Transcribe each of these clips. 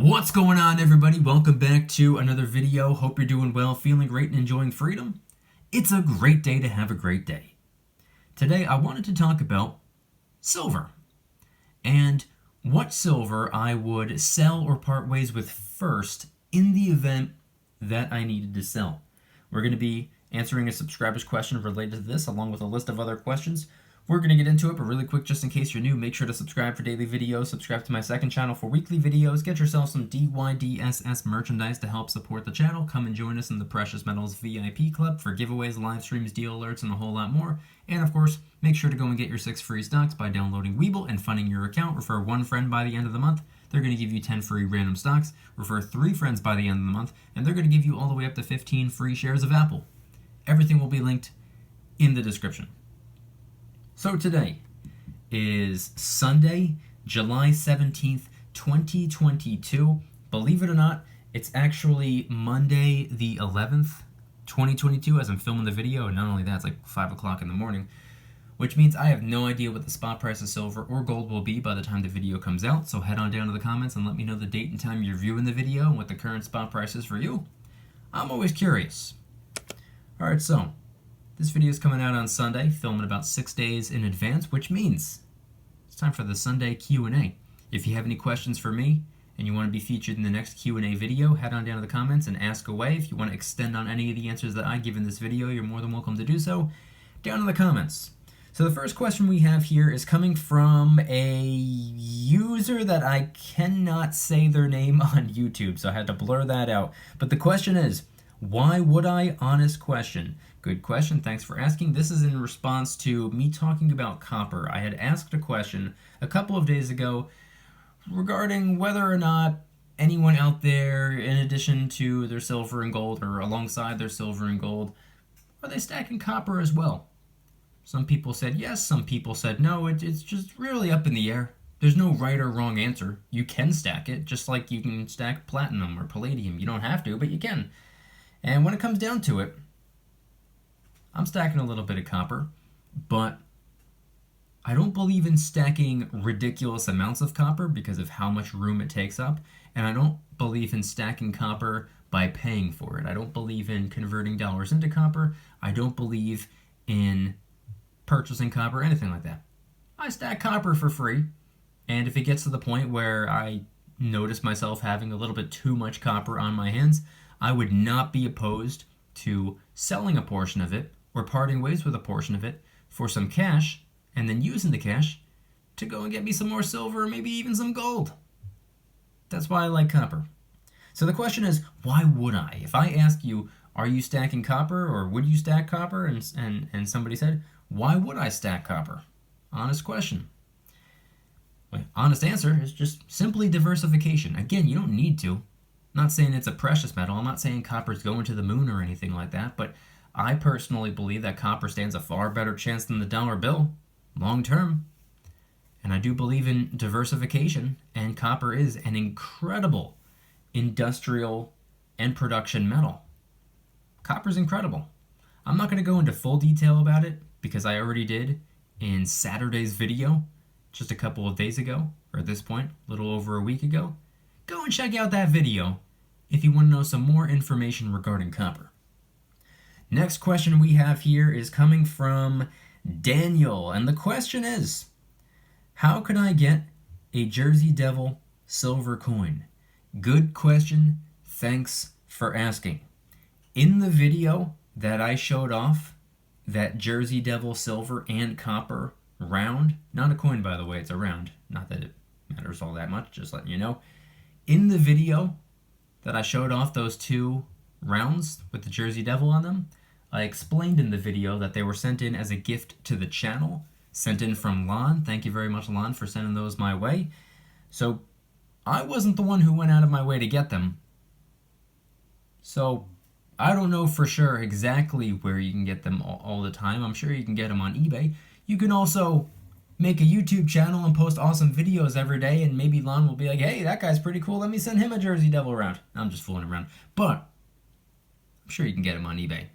What's going on, everybody? Welcome back to another video. Hope you're doing well, feeling great, and enjoying freedom. It's a great day to have a great day. Today I wanted to talk about silver and what silver I would sell or part ways with first in the event that I needed to sell. We're going to be answering a subscriber's question related to this along with a list of other questions. We're going to get into it, but really quick, just in case you're new, make sure to subscribe for daily videos, subscribe to my second channel for weekly videos, get yourself some DYDSS merchandise to help support the channel, come and join us in the Precious Metals VIP Club for giveaways, live streams, deal alerts, and a whole lot more. And of course, make sure to go and get your 6 free stocks by downloading Webull and funding your account. Refer 1 friend by the end of the month. They're going to give you 10 free random stocks. Refer 3 friends by the end of the month, and they're going to give you all the way up to 15 free shares of Apple. Everything will be linked in the description. So today is Sunday, July 17th, 2022. Believe it or not, it's actually Monday the 11th, 2022 as I'm filming the video. And not only that, it's like 5 o'clock in the morning, which means I have no idea what the spot price of silver or gold will be by the time the video comes out. So head on down to the comments and let me know the date and time you're viewing the video and what the current spot price is for you. I'm always curious. All right, so this video is coming out on Sunday, filming about 6 days in advance, which means it's time for the Sunday Q&A. If you have any questions for me and you want to be featured in the next Q&A video, head on down to the comments and ask away. If you want to extend on any of the answers that I give in this video, you're more than welcome to do so down in the comments. So the first question we have here is coming from a user that I cannot say their name on YouTube, so I had to blur that out. But the question is, why would I? Honest question. Good question. Thanks for asking. This is in response to me talking about copper. I had asked a question a couple of days ago regarding whether or not anyone out there, in addition to their silver and gold or alongside their silver and gold, are they stacking copper as well? Some people said yes, some people said no. It's just really up in the air. There's no right or wrong answer. You can stack it, just like you can stack platinum or palladium. You don't have to, but you can. And when it comes down to it, I'm stacking a little bit of copper, but I don't believe in stacking ridiculous amounts of copper because of how much room it takes up, and I don't believe in stacking copper by paying for it. I don't believe in converting dollars into copper. I don't believe in purchasing copper, anything like that. I stack copper for free, and if it gets to the point where I notice myself having a little bit too much copper on my hands, I would not be opposed to selling a portion of it or parting ways with a portion of it for some cash and then using the cash to go and get me some more silver or maybe even some gold. That's why I like copper. So the question is, why would I? If I ask you, are you stacking copper or would you stack copper? And somebody said, why would I stack copper? Honest question. My honest answer is just simply diversification. Again, you don't need to. I'm not saying it's a precious metal. I'm not saying copper's going to the moon or anything like that, but I personally believe that copper stands a far better chance than the dollar bill, long term. And I do believe in diversification, and copper is an incredible industrial and production metal. Copper's incredible. I'm not going to go into full detail about it because I already did in Saturday's video just a couple of days ago, or at this point, a little over a week ago. Go and check out that video if you want to know some more information regarding copper. Next question we have here is coming from Daniel, and the question is, how can I get a Jersey Devil silver coin? Good question. Thanks for asking. In the video that I showed off, that Jersey Devil silver and copper round, not a coin by the way, it's a round, not that it matters all that much, just letting you know. In the video that I showed off those 2 rounds with the Jersey Devil on them, I explained in the video that they were sent in as a gift to the channel, sent in from Lon. Thank you very much, Lon, for sending those my way. So I wasn't the one who went out of my way to get them. So I don't know for sure exactly where you can get them all the time. I'm sure you can get them on eBay. You can also make a YouTube channel and post awesome videos every day, and maybe Lon will be like, hey, that guy's pretty cool, let me send him a Jersey Devil round. I'm just fooling around. But I'm sure you can get him on eBay.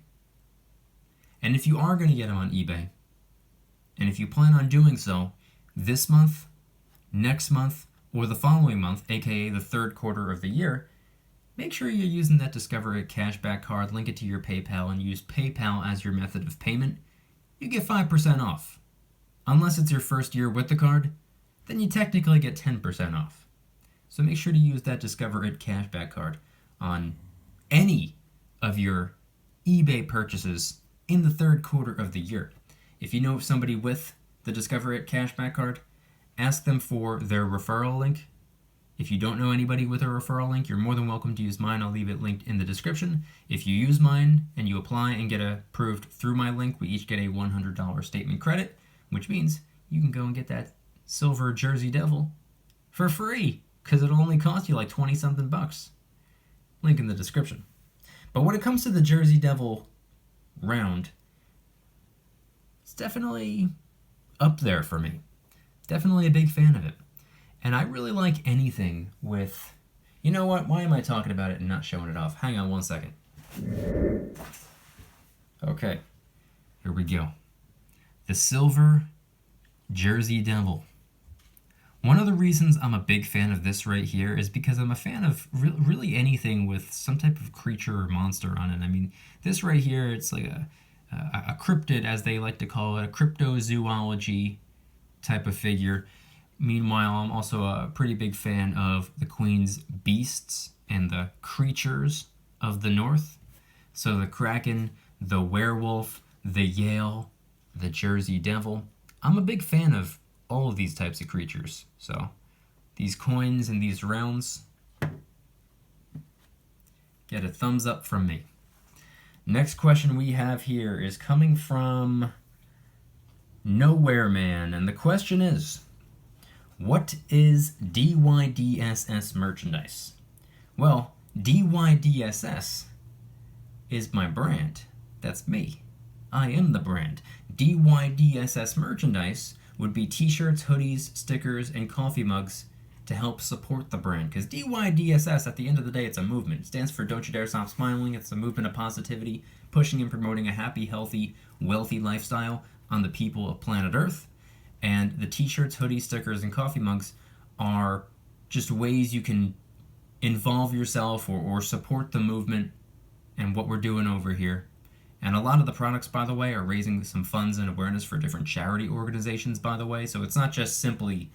And if you are going to get him on eBay, and if you plan on doing so this month, next month, or the following month, aka the third quarter of the year, make sure you're using that Discover It cashback card, link it to your PayPal, and use PayPal as your method of payment. You get 5% off. Unless it's your first year with the card, then you technically get 10% off. So make sure to use that Discover It cashback card on any of your eBay purchases in the third quarter of the year. If you know somebody with the Discover It cashback card, ask them for their referral link. If you don't know anybody with a referral link, you're more than welcome to use mine. I'll leave it linked in the description. If you use mine and you apply and get approved through my link, we each get a $100 statement credit, which means you can go and get that silver Jersey Devil for free, because it'll only cost you like 20 something bucks. Link in the description. But when it comes to the Jersey Devil round, it's definitely up there for me. Definitely a big fan of it. And I really like anything with... You know what? Why am I talking about it and not showing it off? Hang on one second. Okay. Here we go. The silver Jersey Devil. One of the reasons I'm a big fan of this right here is because I'm a fan of really anything with some type of creature or monster on it. I mean, this right here, it's like a cryptid, as they like to call it, a cryptozoology type of figure. Meanwhile, I'm also a pretty big fan of the Queen's beasts and the creatures of the North. So the Kraken, the werewolf, the Yale, the Jersey Devil. I'm a big fan of all of these types of creatures. So these coins and these rounds get a thumbs up from me. Next question we have here is coming from Nowhere Man, and the question is, what is DYDSS merchandise? Well, DYDSS is my brand. That's me. I am the brand. DYDSS merchandise would be t-shirts, hoodies, stickers, and coffee mugs to help support the brand. Because DYDSS, at the end of the day, it's a movement. It stands for Don't You Dare Stop Smiling. It's a movement of positivity, pushing and promoting a happy, healthy, wealthy lifestyle on the people of planet Earth. And the t-shirts, hoodies, stickers, and coffee mugs are just ways you can involve yourself or support the movement and what we're doing over here. And a lot of the products, by the way, are raising some funds and awareness for different charity organizations, by the way. So it's not just simply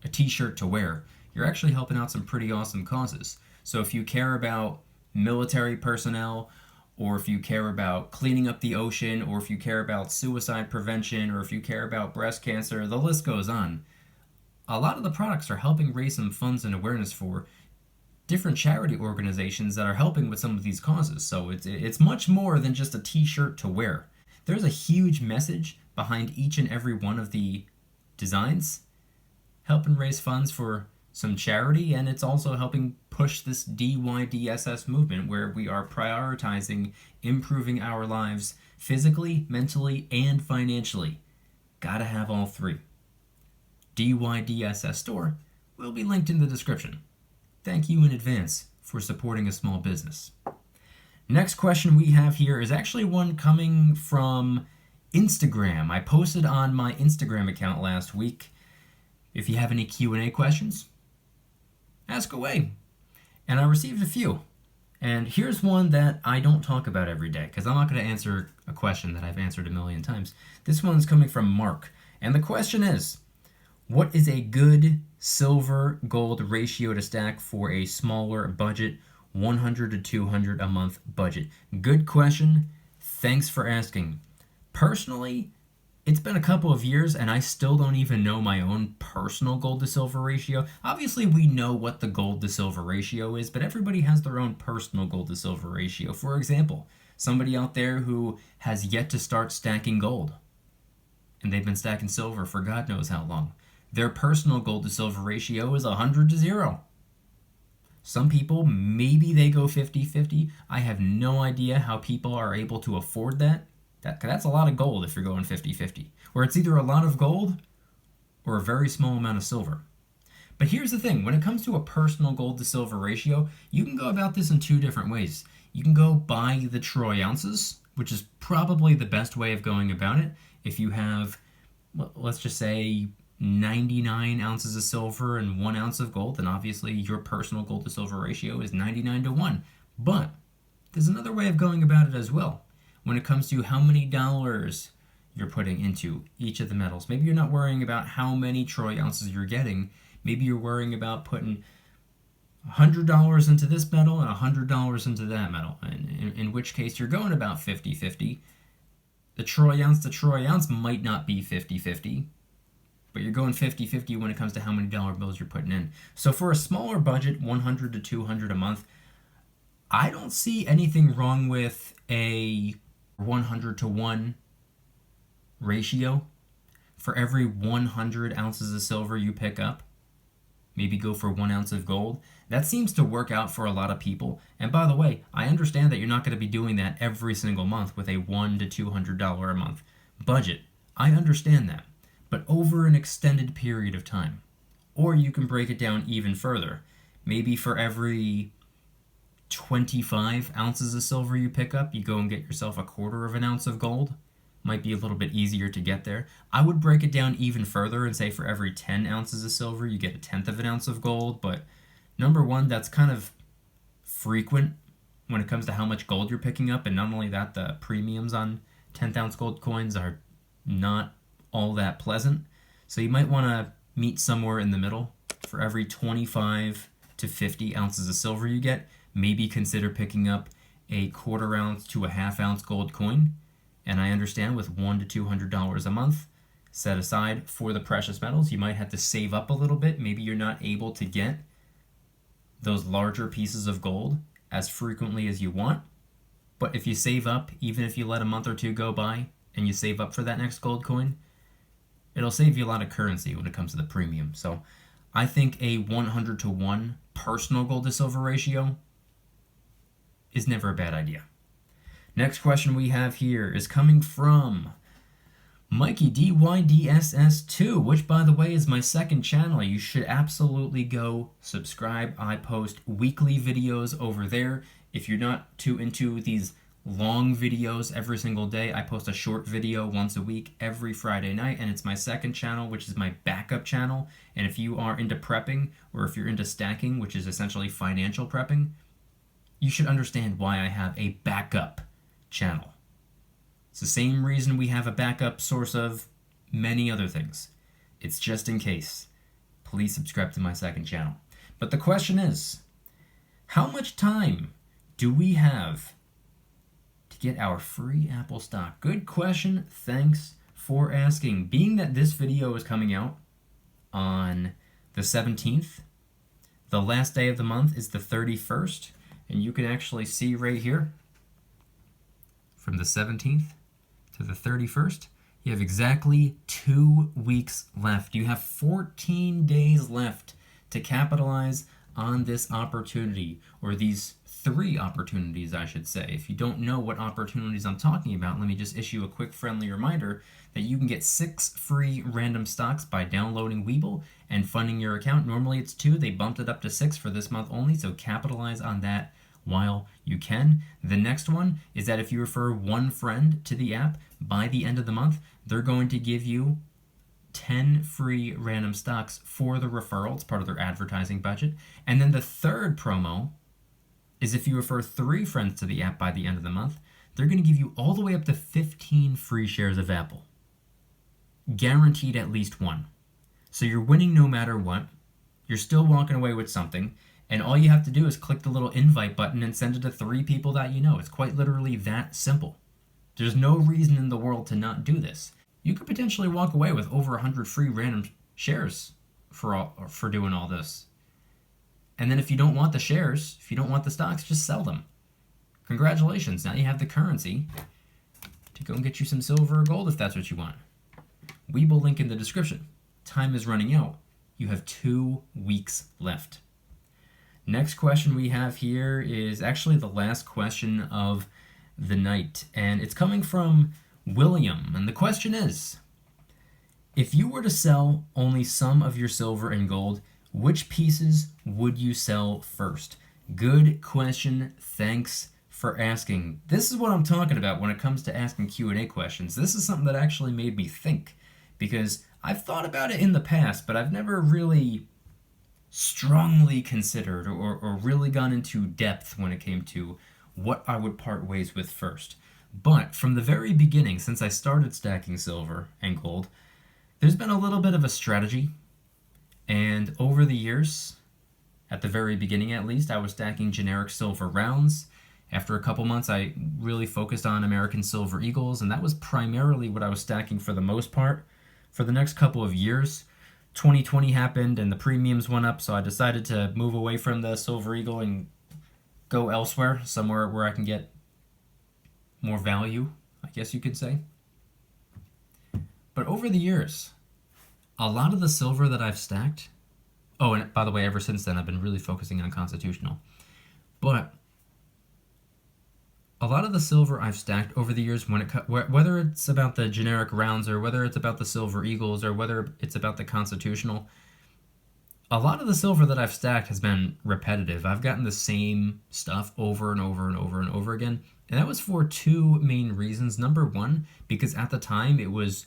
a t-shirt to wear. You're actually helping out some pretty awesome causes. So if you care about military personnel, or if you care about cleaning up the ocean, or if you care about suicide prevention, or if you care about breast cancer, the list goes on. A lot of the products are helping raise some funds and awareness for different charity organizations that are helping with some of these causes. So it's much more than just a t-shirt to wear. There's a huge message behind each and every one of the designs, helping raise funds for some charity, and it's also helping push this DYDSS movement where we are prioritizing improving our lives physically, mentally, and financially. Gotta have all three. DYDSS store will be linked in the description. Thank you in advance for supporting a small business. Next question we have here is actually one coming from Instagram. I posted on my Instagram account last week. If you have any Q&A questions, ask away. And I received a few. And here's one that I don't talk about every day, because I'm not going to answer a question that I've answered a million times. This one's coming from Mark. And the question is, what is a good silver-gold ratio to stack for a smaller budget, 100 to 200 a month budget? Good question. Thanks for asking. Personally, it's been a couple of years and I still don't even know my own personal gold to silver ratio. Obviously, we know what the gold to silver ratio is, but everybody has their own personal gold to silver ratio. For example, somebody out there who has yet to start stacking gold, and they've been stacking silver for God knows how long. Their personal gold to silver ratio is 100 to 0. Some people, maybe they go 50-50. I have no idea how people are able to afford that. That's a lot of gold if you're going 50-50. Or it's either a lot of gold or a very small amount of silver. But here's the thing. When it comes to a personal gold to silver ratio, you can go about this in two different ways. You can go buy the troy ounces, which is probably the best way of going about it. If you have, let's just say, 99 ounces of silver and 1 ounce of gold, then obviously your personal gold to silver ratio is 99 to 1. But there's another way of going about it as well. When it comes to how many dollars you're putting into each of the metals. Maybe you're not worrying about how many troy ounces you're getting. Maybe you're worrying about putting $100 into this metal and $100 into that metal, and in which case you're going about 50-50. The troy ounce to troy ounce might not be 50-50, but you're going 50-50 when it comes to how many dollar bills you're putting in. So for a smaller budget, 100 to 200 a month, I don't see anything wrong with a 100 to 1 ratio. For every 100 ounces of silver you pick up, maybe go for 1 ounce of gold. That seems to work out for a lot of people. And by the way, I understand that you're not going to be doing that every single month with a $100 to $200 a month budget. I understand that. But over an extended period of time. Or you can break it down even further. Maybe for every 25 ounces of silver you pick up, you go and get yourself a 1/4 of an ounce of gold. Might be a little bit easier to get there. I would break it down even further and say for every 10 ounces of silver, you get a 1/10 of an ounce of gold. But number one, that's kind of frequent when it comes to how much gold you're picking up. And not only that, the premiums on 10th ounce gold coins are not all that pleasant. So you might want to meet somewhere in the middle. For every 25 to 50 ounces of silver you get, maybe consider picking up a 1/4 ounce to a 1/2 ounce gold coin. And I understand with $100 to $200 a month set aside for the precious metals, you might have to save up a little bit. Maybe you're not able to get those larger pieces of gold as frequently as you want. But if you save up, even if you let a month or two go by and you save up for that next gold coin, it'll save you a lot of currency when it comes to the premium. So I think a 100 to 1 personal gold to silver ratio is never a bad idea. Next question we have here is coming from Mykie DYDSS 2, which by the way is my second channel. You should absolutely go subscribe. I post weekly videos over there. If you're not too into these long videos every single day, I post a short video once a week every Friday night, and it's my second channel, which is my backup channel. And if you are into prepping, or if you're into stacking, which is essentially financial prepping, you should understand why I have a backup channel. It's the same reason we have a backup source of many other things. It's just in case. Please subscribe to my second channel. But the question is, how much time do we have to get our free Apple stock? Good question. Thanks for asking. Being that this video is coming out on the 17th, the last day of the month is the 31st, and you can actually see right here, from the 17th to the 31st, you have exactly 2 weeks left. You have 14 days left to capitalize on this opportunity, or these 3 opportunities, I should say. If you don't know what opportunities I'm talking about, let me just issue a quick friendly reminder that you can get 6 free random stocks by downloading Webull and funding your account. Normally it's 2. They bumped it up to 6 for this month only, so capitalize on that while you can. The next one is that if you refer 1 friend to the app by the end of the month, they're going to give you 10 free random stocks for the referral. It's part of their advertising budget. And then the third promo is if you refer 3 friends to the app by the end of the month, they're going to give you all the way up to 15 free shares of Apple. Guaranteed at least 1. So you're winning no matter what. You're still walking away with something. And all you have to do is click the little invite button and send it to 3 people that you know. It's quite literally that simple. There's no reason in the world to not do this. You could potentially walk away with over 100 free random shares for doing all this. And then if you don't want the shares, if you don't want the stocks, just sell them. Congratulations, now you have the currency to go and get you some silver or gold if that's what you want. Webull link in the description. Time is running out. You have 2 weeks left. Next question we have here is actually the last question of the night, and it's coming from William. And the question is, if you were to sell only some of your silver and gold, which pieces would you sell first? Good question. Thanks for asking. This is what I'm talking about when it comes to asking Q&A questions. This is something that actually made me think, because I've thought about it in the past, but I've never really strongly considered or really gone into depth when it came to what I would part ways with first. But from the very beginning, since I started stacking silver and gold, there's been a little bit of a strategy. And over the years, at the very beginning at least, I was stacking generic silver rounds. After a couple months, I really focused on American Silver Eagles, and that was primarily what I was stacking for the most part. For the next couple of years, 2020 happened and the premiums went up, so I decided to move away from the Silver Eagle and go elsewhere, somewhere where I can get more value, I guess you could say. But over the years, a lot of the silver that I've stacked, oh, and by the way, ever since then, I've been really focusing on constitutional. But a lot of the silver I've stacked over the years, whether it's about the generic rounds or whether it's about the Silver Eagles or whether it's about the constitutional, a lot of the silver that I've stacked has been repetitive. I've gotten the same stuff over and over and over and over again. And that was for two main reasons. Number one, because at the time it was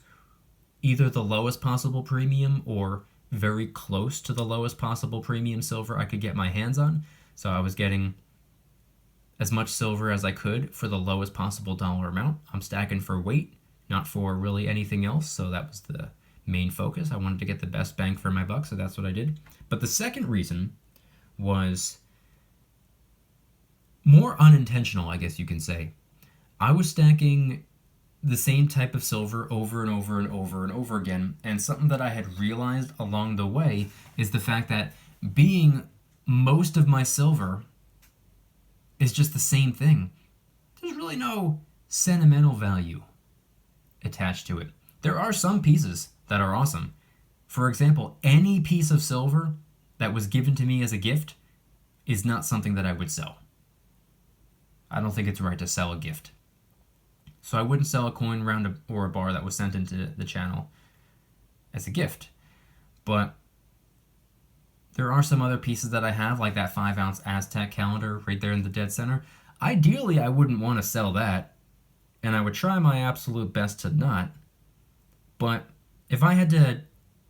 either the lowest possible premium or very close to the lowest possible premium silver I could get my hands on. So I was getting as much silver as I could for the lowest possible dollar amount. I'm stacking for weight, not for really anything else, so that was the main focus. I wanted to get the best bang for my buck, so that's what I did. But the second reason was more unintentional, I guess you can say. I was stacking the same type of silver over and over and over and over again, and something that I had realized along the way is the fact that being most of my silver is just the same thing, there's really no sentimental value attached to it. There are some pieces that are awesome. For example, any piece of silver that was given to me as a gift is not something that I would sell. I don't think it's right to sell a gift. So I wouldn't sell a coin, round, or a bar that was sent into the channel as a gift. But there are some other pieces that I have, like that 5-ounce Aztec calendar right there in the dead center. Ideally, I wouldn't want to sell that, and I would try my absolute best to not. But if I had to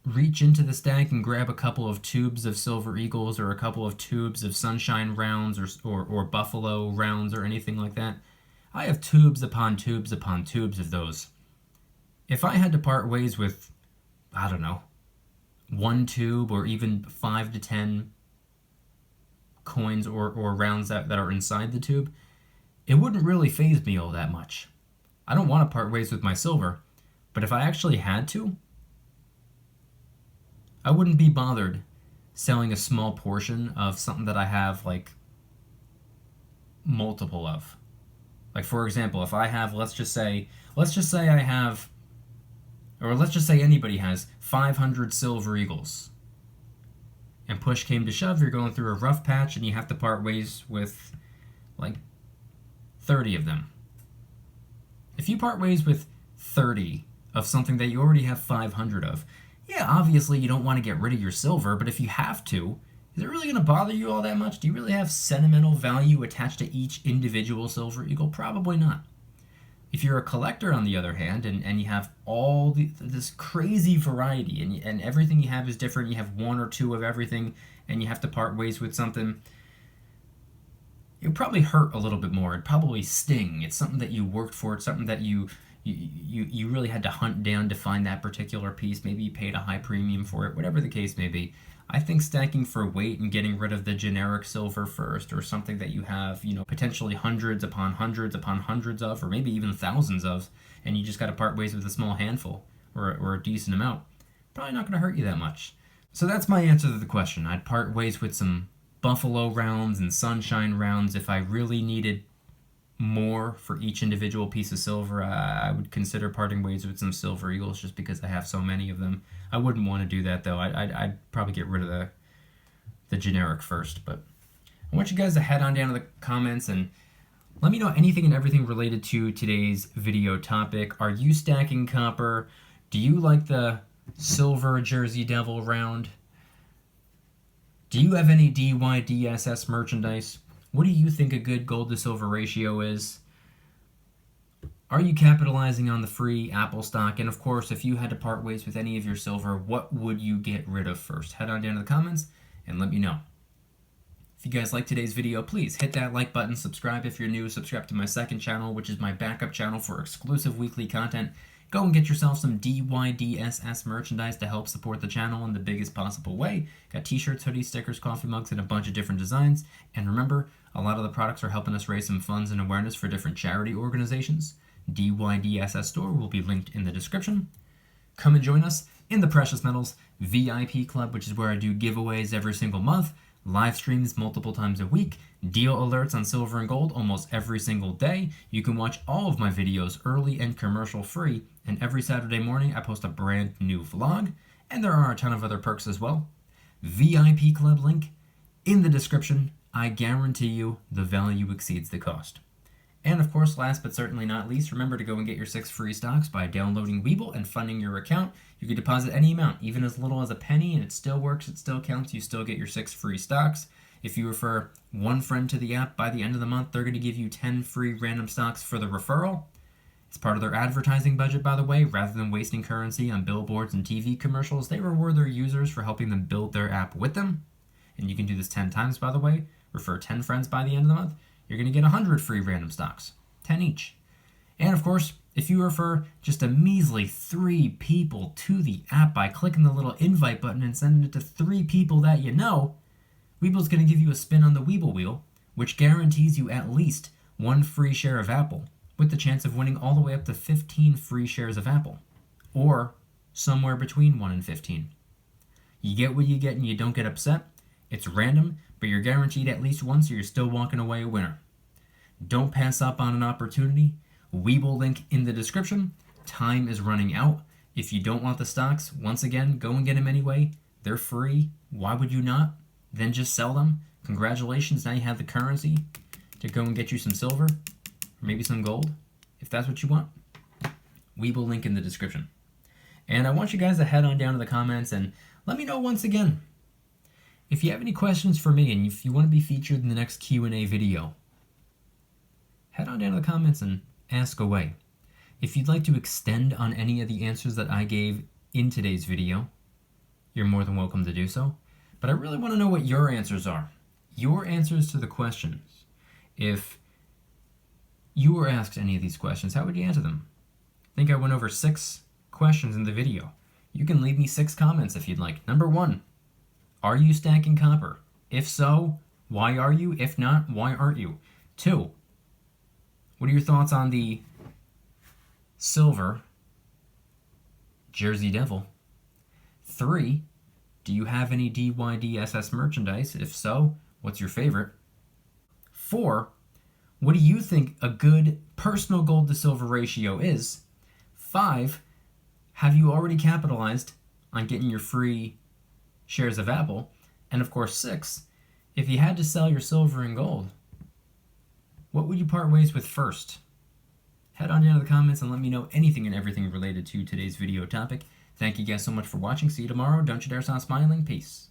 reach into the stack and grab a couple of tubes of Silver Eagles or a couple of tubes of Sunshine rounds or Buffalo rounds or anything like that, I have tubes upon tubes upon tubes of those. If I had to part ways with, I don't know, one tube or even 5 to 10 coins or rounds that are inside the tube, it wouldn't really faze me all that much. I don't want to part ways with my silver, but if I actually had to, I wouldn't be bothered selling a small portion of something that I have like multiple of. Like, for example, if I have, let's just say I have, or let's just say anybody has 500 Silver Eagles, and push came to shove, you're going through a rough patch and you have to part ways with like 30 of them. If you part ways with 30 of something that you already have 500 of, yeah, obviously you don't want to get rid of your silver, but if you have to, is it really going to bother you all that much? Do you really have sentimental value attached to each individual Silver Eagle? Probably not. If you're a collector, on the other hand, and you have all this crazy variety, and everything you have is different, you have one or two of everything, and you have to part ways with something, it would probably hurt a little bit more. It'd probably sting. It's something that you worked for. It's something that you really had to hunt down to find that particular piece. Maybe you paid a high premium for it, whatever the case may be. I think stacking for weight and getting rid of the generic silver first, or something that you have, potentially hundreds upon hundreds upon hundreds of, or maybe even thousands of, and you just got to part ways with a small handful or a decent amount, probably not going to hurt you that much. So that's my answer to the question. I'd part ways with some Buffalo rounds and Sunshine rounds if I really needed more for each individual piece of silver. I would consider parting ways with some Silver Eagles just because I have so many of them. I wouldn't want to do that though. I'd probably get rid of the generic first. But I want you guys to head on down to the comments and let me know anything and everything related to today's video topic. Are you stacking copper? Do you like the silver Jersey Devil round? Do you have any DYDSS merchandise? What do you think a good gold to silver ratio is? Are you capitalizing on the free Apple stock? And of course, if you had to part ways with any of your silver, what would you get rid of first? Head on down to the comments and let me know. If you guys like today's video, please hit that like button, subscribe if you're new, subscribe to my second channel, which is my backup channel for exclusive weekly content. Go and get yourself some DYDSS merchandise to help support the channel in the biggest possible way. Got t-shirts, hoodies, stickers, coffee mugs, and a bunch of different designs. And remember, a lot of the products are helping us raise some funds and awareness for different charity organizations. DYDSS store will be linked in the description. Come and join us in the Precious Metals VIP Club, which is where I do giveaways every single month, live streams multiple times a week, deal alerts on silver and gold almost every single day. You can watch all of my videos early and commercial free, and every Saturday morning I post a brand new vlog, and there are a ton of other perks as well. VIP Club link in the description. I guarantee you the value exceeds the cost. And of course, last but certainly not least, remember to go and get your 6 free stocks by downloading Webull and funding your account. You can deposit any amount, even as little as a penny, and it still works, it still counts, you still get your 6 free stocks. If you refer one friend to the app by the end of the month, they're going to give you 10 free random stocks for the referral. It's part of their advertising budget, by the way. Rather than wasting currency on billboards and TV commercials, they reward their users for helping them build their app with them. And you can do this 10 times, by the way. Refer 10 friends by the end of the month. You're going to get 100 free random stocks, 10 each. And of course, if you refer just a measly 3 people to the app by clicking the little invite button and sending it to 3 people that you know, Webull's going to give you a spin on the Webull wheel, which guarantees you at least 1 free share of Apple, with the chance of winning all the way up to 15 free shares of Apple, or somewhere between 1 and 15. You get what you get and you don't get upset. It's random, but you're guaranteed at least one, so you're still walking away a winner. Don't pass up on an opportunity. Webull link in the description. Time is running out. If you don't want the stocks, once again, go and get them anyway. They're free. Why would you not? Then just sell them. Congratulations, now you have the currency to go and get you some silver, or maybe some gold, if that's what you want. Webull link in the description. And I want you guys to head on down to the comments and let me know once again, if you have any questions for me and if you want to be featured in the next Q&A video, head on down to the comments and ask away. If you'd like to extend on any of the answers that I gave in today's video, you're more than welcome to do so. But I really want to know what your answers are. Your answers to the questions. If you were asked any of these questions, how would you answer them? I think I went over 6 questions in the video. You can leave me 6 comments if you'd like. Number 1. Are you stacking copper? If so, why are you? If not, why aren't you? 2. What are your thoughts on the silver Jersey Devil? 3. Do you have any DYDSS merchandise? If so, what's your favorite? 4. What do you think a good personal gold to silver ratio is? 5. Have you already capitalized on getting your free shares of Apple? And of course, 6, if you had to sell your silver and gold, what would you part ways with first? Head on down to the comments and let me know anything and everything related to today's video topic. Thank you guys so much for watching. See you tomorrow. Don't you dare stop smiling. Peace.